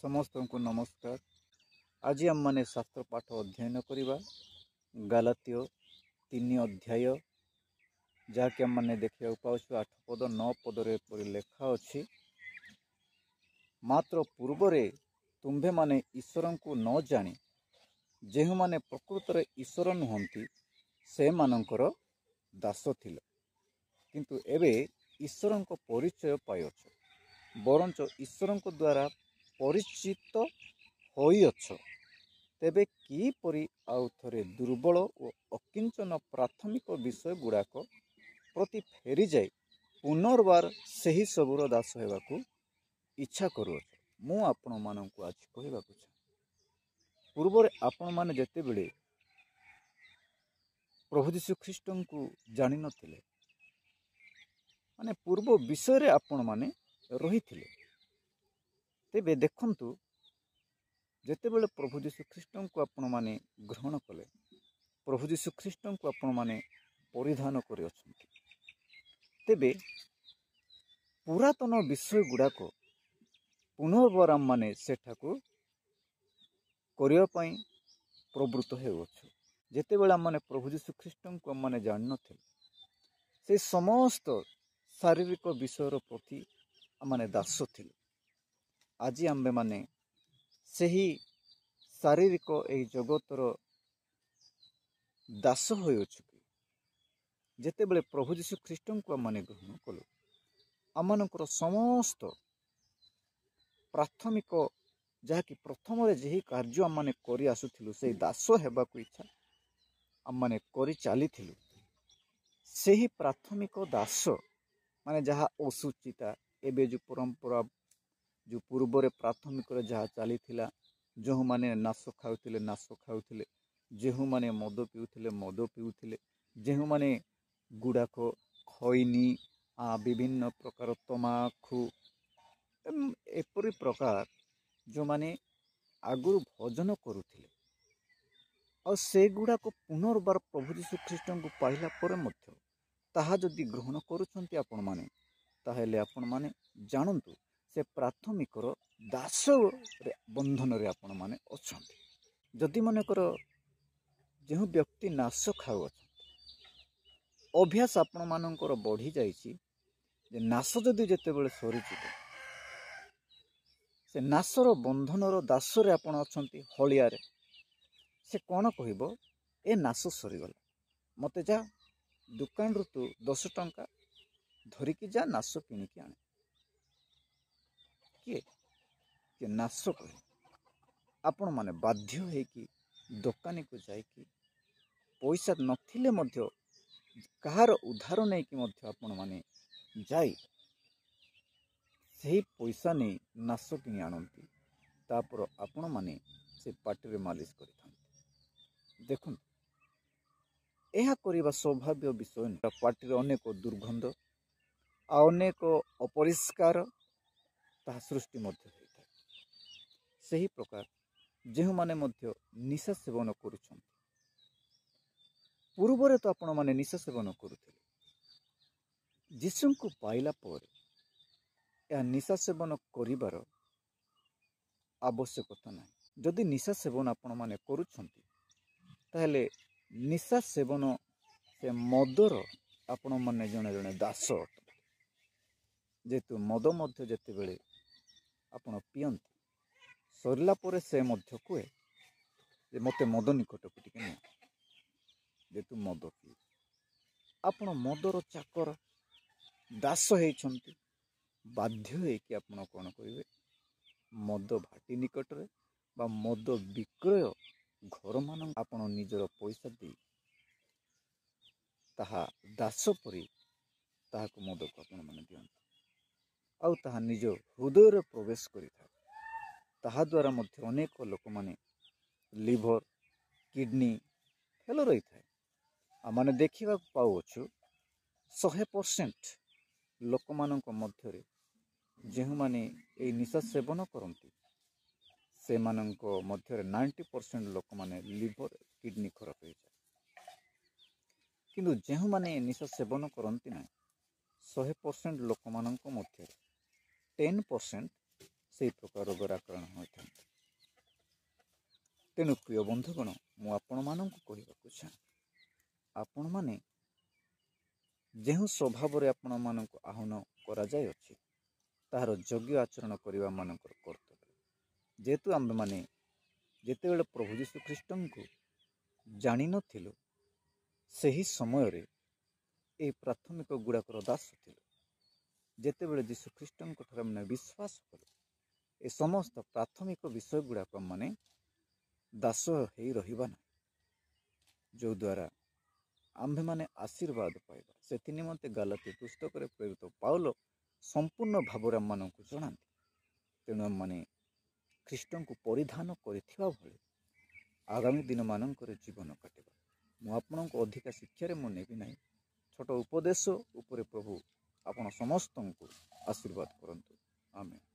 समस्त को नमस्कार। आज आम मैंने शास्त्र पाठ अध्ययन करवा गालातियो 3 अध्याय जहाँकि आम मैंने देखा पाऊँ 8 पद 9 पदरे लेखा अच्छी। मात्र पूर्वरे तुम्भे माने ईश्वर को न जानी जो माने प्रकृत ईश्वर नुहंती से मानकर दास थिल, किंतु एबे ईश्वर को परिचय पाइछ, बरंच ईश्वर द्वारा परिचित होइछ। तेबे किपरि आउ थरे दुर्बल और अकिंचन प्राथमिक विषय गुड़ाक प्रति फेरी जाए पुनर्बार सही सबूर दास होगाकू इच्छा करुअछ। मु आपण मानकु आज कहबाकू चाहे, पूर्व आपण माने जेते बेले प्रभु यीशु ख्रीष्ट को जानि नथिले, माने पूर्व विषय रे आपण माने रही थिले। तेबे देखंतु जेतेबेले प्रभु यीशु ख्रीष्ट को आपण माने ग्रहण कले, प्रभु यीशु ख्रीष्ट को आपण माने परिधान करे अछंती, तेबे पुरातन विषय गुड़ाक पुनर्बार आम माने सेठाकू करिया पई प्रवृत्त हेउछु। जेतेबेले आम माने प्रभु यीशु ख्रीष्ट को आम माने जानि नथिले, से समस्त शारीरिक विषयर प्रति आम माने दास थिले। आज आम्बे माने सही शारीरिक एही जगतर दास होइछु। जेतेबेले प्रभु यीशु ख्रीष्ट को आम माने ग्रहण कलु, आमनकर समस्त प्राथमिक जहाँकि प्रथम जे कार्य आम माने करि आसुथिलु से दास हेबाकू इच्छा आम माने करि चलीथिलु। सेही प्राथमिक दास माने जहाँ असुचिता एबे जो परंपरा जो पूर्व प्राथमिक जहाँ चली जो माने नाश खाऊले नाश खाऊले, जो माने मद पीउथिले मद पीउथिले, जो माने गुड़ाक खैनी विभिन्न प्रकार तमाखु एपरी प्रकार जो माने आगुरु भोजन करुथिले, और से गुड़ाक पुनर्बार प्रभु यीशु ख्रीष्ट को पाइला पर मध्य ताहा जदि ग्रहण करुछंती आपण माने, ताहेले आपण माने जानंतु से प्राथमिकर दास बंधन रे आपण माने अछंती। जदि मनकर जो व्यक्ति नाश खाऊ अभ्यास आपण मानकर बढ़ी जाइछि, जे नाश जदि जेतेबेले सरीजिव से नाशर बंधनर दास रे आपण अछंती हलिया रे, से कौन कहब ए नाश सरीगला, मते जा दुकान रु तू 10 टंका धरिकी जा नाश किणिकी आने। किए नाश कहे आपण माने बाध्य होइकी दुकानी को जाइकी पैसा नथिले मध्य कहार उधार नहीं कि मध्य आपण माने जाई सही पैसा नहीं नाश किणी आनती, तापर आपण माने से पार्टी मालिश करिथांती। देखुन यह करबा स्वाभाव्य विषय नहीं। पार्टी अनेक दुर्गंध अनेक अपरिष्कार ताहा सृष्टि मध्य होता है। सही प्रकार जो माने मध्य निशा सेवन करुछन, पूर्वरे तो आपण माने निशा सेवन करुथिले, यीशु को पाइला पर यह निशा सेवन करिवार आवश्यकता नहीं। जदि निशा सेवन आपण माने करुछंती ताहेले निशा सेवन से मदर आपण माने जने जने दास अटते। जेतु मद मध्य जेते बेले आपण पियंती सरला परे से मध्य कहे जे मते मद निकट को टिके नहीं, जेतु मद पी आपण मदर चाकर दास होइछंती, बाध्य होइकि आपण कोन करिवे मद भाटी निकट रे बा मद विक्रय घर मान आपण निजर पैसा दे ताहा दास परी ताहाको मद को आपण माने दियंती, आउ ताहा निज हृदय रे प्रवेश करिथा। ताहा द्वारा मध्य अनेक लोक माने लिभर किडनी फेल रही थाए। आमाने देखा पाउछु 100% लोक मानक मध्य जो माने ए निशा सेवन करती से मानक मध्य 90% लोक माने लिभर किडनी खराब हो जाए, किंतु जो माने निशा सेवन करती ना 100% लोक मानक मध्य 10% ସେହି ପ୍ରକାର ରୋଗର ଆକ୍ରାନ୍ତ ହୋଇଥାନ୍ତି। ତେଣୁ ପ୍ରିୟ ବନ୍ଧୁଗଣ, ମୁଁ ଆପଣମାନଙ୍କୁ କହିବାକୁ ଚାହେଁ, ଆପଣମାନେ ଯେଉଁ ସ୍ୱଭାବରେ ଆପଣମାନଙ୍କୁ ଆହ୍ୱାନ କରାଯାଇଅଛି ତାହାର ଯୋଗ୍ୟ ଆଚରଣ କରିବା ମାନଙ୍କର କର୍ତ୍ତବ୍ୟ। ଯେହେତୁ ଆମ୍ଭେମାନେ ଯେତେବେଳେ ପ୍ରଭୁ ଯୀଶୁ ଖ୍ରୀଷ୍ଟଙ୍କୁ ଜାଣିନଥିଲୁ, ସେହି ସମୟରେ ଏହି ପ୍ରାଥମିକ ଗୁଡ଼ାକର ଦାସ ଥିଲୁ। ଯେତେବେଳେ ଯୀଶୁ ଖ୍ରୀଷ୍ଟଙ୍କ ଠାରେ ଆମେ ବିଶ୍ୱାସ କଲୁ, ଏ ସମସ୍ତ ପ୍ରାଥମିକ ବିଷୟ ଗୁଡ଼ାକ ମାନେ ଦାସ ହେଇ ରହିବା ନାହିଁ, ଯଦ୍ୱାରା ଆମ୍ଭେମାନେ ଆଶୀର୍ବାଦ ପାଇବା। ସେଥି ନିମନ୍ତେ ଗାଲାତୀ ପୁସ୍ତକରେ ପ୍ରେରିତ ପାଉଲ ସମ୍ପୂର୍ଣ୍ଣ ଭାବରେ ଆମମାନଙ୍କୁ ଜଣାନ୍ତି। ତେଣୁ ଆମମାନେ ଖ୍ରୀଷ୍ଟଙ୍କୁ ପରିଧାନ କରିଥିବା ଭଳି ଆଗାମୀ ଦିନମାନଙ୍କରେ ଜୀବନ କାଟିବା। ମୁଁ ଆପଣଙ୍କୁ ଅଧିକା ଶିକ୍ଷାରେ ମୁଁ ନେବି ନାହିଁ, ଛୋଟ ଉପଦେଶ ଉପରେ ପ୍ରଭୁ ଆପଣ ସମସ୍ତଙ୍କୁ ଆଶୀର୍ବାଦ କରନ୍ତୁ। ଆମେନ୍।